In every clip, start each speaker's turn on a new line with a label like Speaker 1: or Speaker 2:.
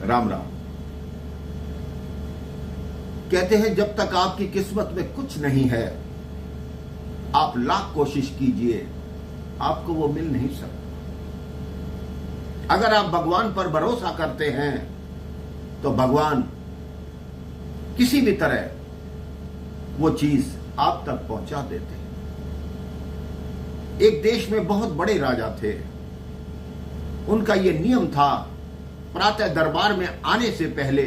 Speaker 1: राम राम। कहते हैं जब तक आपकी किस्मत में कुछ नहीं है, आप लाख कोशिश कीजिए, आपको वो मिल नहीं सकता। अगर आप भगवान पर भरोसा करते हैं तो भगवान किसी भी तरह वो चीज आप तक पहुंचा देते हैं। एक देश में बहुत बड़े राजा थे। उनका ये नियम था, प्रातः दरबार में आने से पहले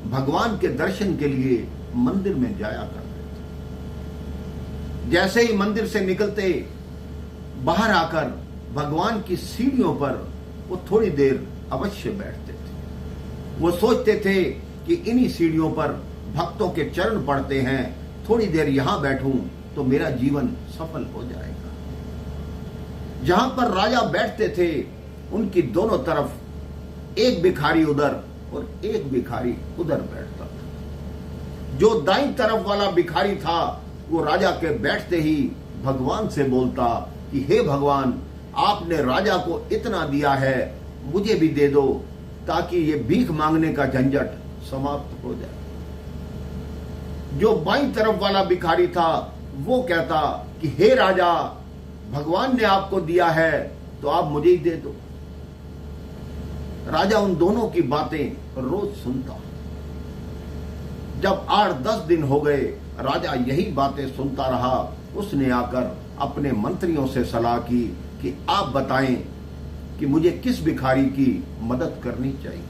Speaker 1: भगवान के दर्शन के लिए मंदिर में जाया करते थे। जैसे ही मंदिर से निकलते, बाहर आकर भगवान की सीढ़ियों पर वो थोड़ी देर अवश्य बैठते थे। वो सोचते थे कि इन्हीं सीढ़ियों पर भक्तों के चरण पड़ते हैं, थोड़ी देर यहां बैठूं तो मेरा जीवन सफल हो जाएगा। जहां पर राजा बैठते थे, उनकी दोनों तरफ एक भिखारी उधर और एक भिखारी उधर बैठता था। जो दाईं तरफ वाला भिखारी था, वो राजा के बैठते ही भगवान से बोलता कि हे भगवान, आपने राजा को इतना दिया है, मुझे भी दे दो ताकि ये भीख मांगने का झंझट समाप्त हो जाए। जो बाईं तरफ वाला भिखारी था, वो कहता कि हे राजा, भगवान ने आपको दिया है तो आप मुझे ही दे दो। राजा उन दोनों की बातें रोज सुनता। जब 8-10 दिन हो गए, राजा यही बातें सुनता रहा। उसने आकर अपने मंत्रियों से सलाह की कि आप बताएं कि मुझे किस भिखारी की मदद करनी चाहिए।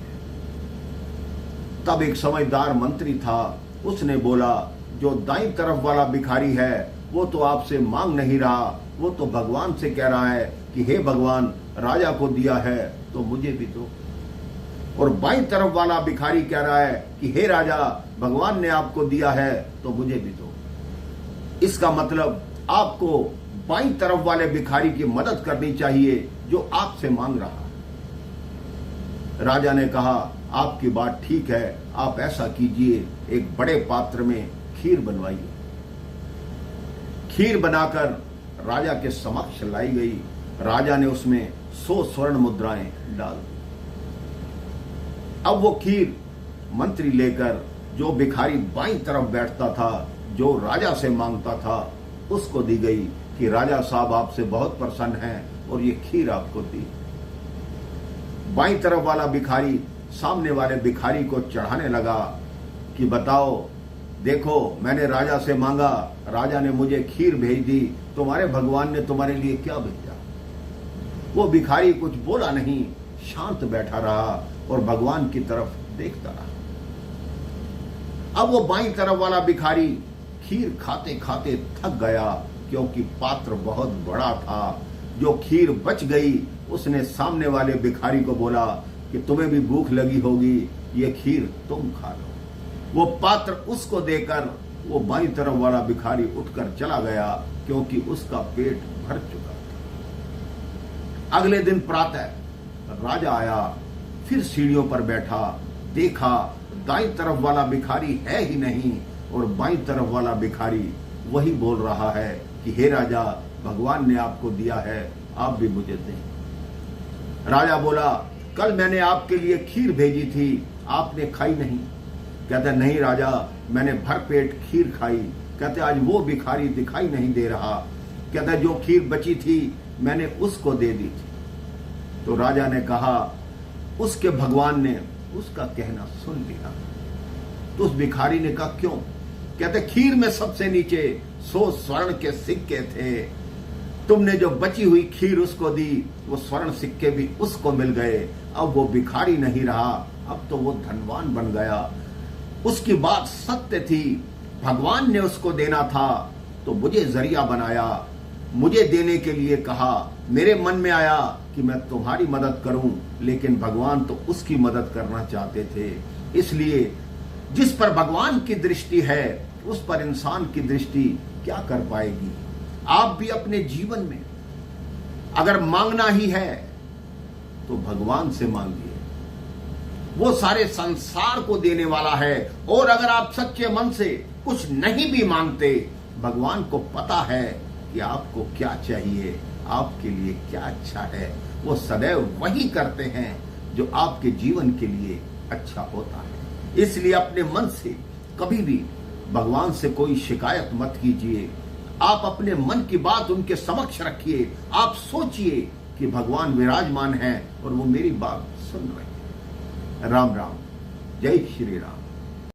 Speaker 1: तब एक समझदार मंत्री था, उसने बोला जो दाईं तरफ वाला भिखारी है वो तो आपसे मांग नहीं रहा, वो तो भगवान से कह रहा है कि हे भगवान, राजा को दिया है तो मुझे भी दो। और बाईं तरफ वाला भिखारी कह रहा है कि हे राजा, भगवान ने आपको दिया है तो मुझे भी दो। इसका मतलब आपको बाईं तरफ वाले भिखारी की मदद करनी चाहिए जो आपसे मांग रहा है। राजा ने कहा आपकी बात ठीक है, आप ऐसा कीजिए, एक बड़े पात्र में खीर बनवाइए। खीर बनाकर राजा के समक्ष लाई गई। राजा ने उसमें 100 स्वर्ण मुद्राएं डाल दी। अब वो खीर मंत्री लेकर जो भिखारी बाईं तरफ बैठता था, जो राजा से मांगता था, उसको दी गई कि राजा साहब आपसे बहुत प्रसन्न हैं और ये खीर आपको दी। बाईं तरफ वाला भिखारी सामने वाले भिखारी को चढ़ाने लगा कि बताओ, देखो मैंने राजा से मांगा, राजा ने मुझे खीर भेज दी, तुम्हारे भगवान ने तुम्हारे लिए क्या भेजा। वो भिखारी कुछ बोला नहीं, शांत बैठा रहा और भगवान की तरफ देखता रहा। अब वो बाईं तरफ वाला भिखारी खीर खाते खाते थक गया, क्योंकि पात्र बहुत बड़ा था। जो खीर बच गई, उसने सामने वाले भिखारी को बोला कि तुम्हें भी भूख लगी होगी, ये खीर तुम खा लो। वो पात्र उसको देकर वो बाईं तरफ वाला भिखारी उठकर चला गया, क्योंकि उसका पेट भर चुका था। अगले दिन प्रातः राजा आया, फिर सीढ़ियों पर बैठा, देखा दाईं तरफ वाला भिखारी है ही नहीं और बाईं तरफ वाला भिखारी वही बोल रहा है कि हे राजा, भगवान ने आपको दिया है, आप भी मुझे दें। राजा बोला कल मैंने आपके लिए खीर भेजी थी, आपने खाई नहीं। कहते नहीं राजा, मैंने भरपेट खीर खाई। कहते आज वो भिखारी दिखाई नहीं दे रहा। कहते जो खीर बची थी मैंने उसको दे दी थी। तो राजा ने कहा उसके भगवान ने उसका कहना सुन लिया। तो उस भिखारी ने कहा क्यों? कहते खीर में सबसे नीचे 100 स्वर्ण के सिक्के थे, तुमने जो बची हुई खीर उसको दी, वो स्वर्ण सिक्के भी उसको मिल गए। अब वो भिखारी नहीं रहा, अब तो वो धनवान बन गया। उसकी बात सत्य थी, भगवान ने उसको देना था तो मुझे जरिया बनाया, मुझे देने के लिए कहा। मेरे मन में आया कि मैं तुम्हारी मदद करूं, लेकिन भगवान तो उसकी मदद करना चाहते थे। इसलिए जिस पर भगवान की दृष्टि है, उस पर इंसान की दृष्टि क्या कर पाएगी। आप भी अपने जीवन में अगर मांगना ही है तो भगवान से मांगिए, वो सारे संसार को देने वाला है। और अगर आप सच्चे मन से कुछ नहीं भी मांगते, भगवान को पता है कि आपको क्या चाहिए, आपके लिए क्या अच्छा है। वो सदैव वही करते हैं जो आपके जीवन के लिए अच्छा होता है। इसलिए अपने मन से कभी भी भगवान से कोई शिकायत मत कीजिए। आप अपने मन की बात उनके समक्ष रखिए। आप सोचिए कि भगवान विराजमान हैं और वो मेरी बात सुन रहे हैं। राम राम, जय श्री राम।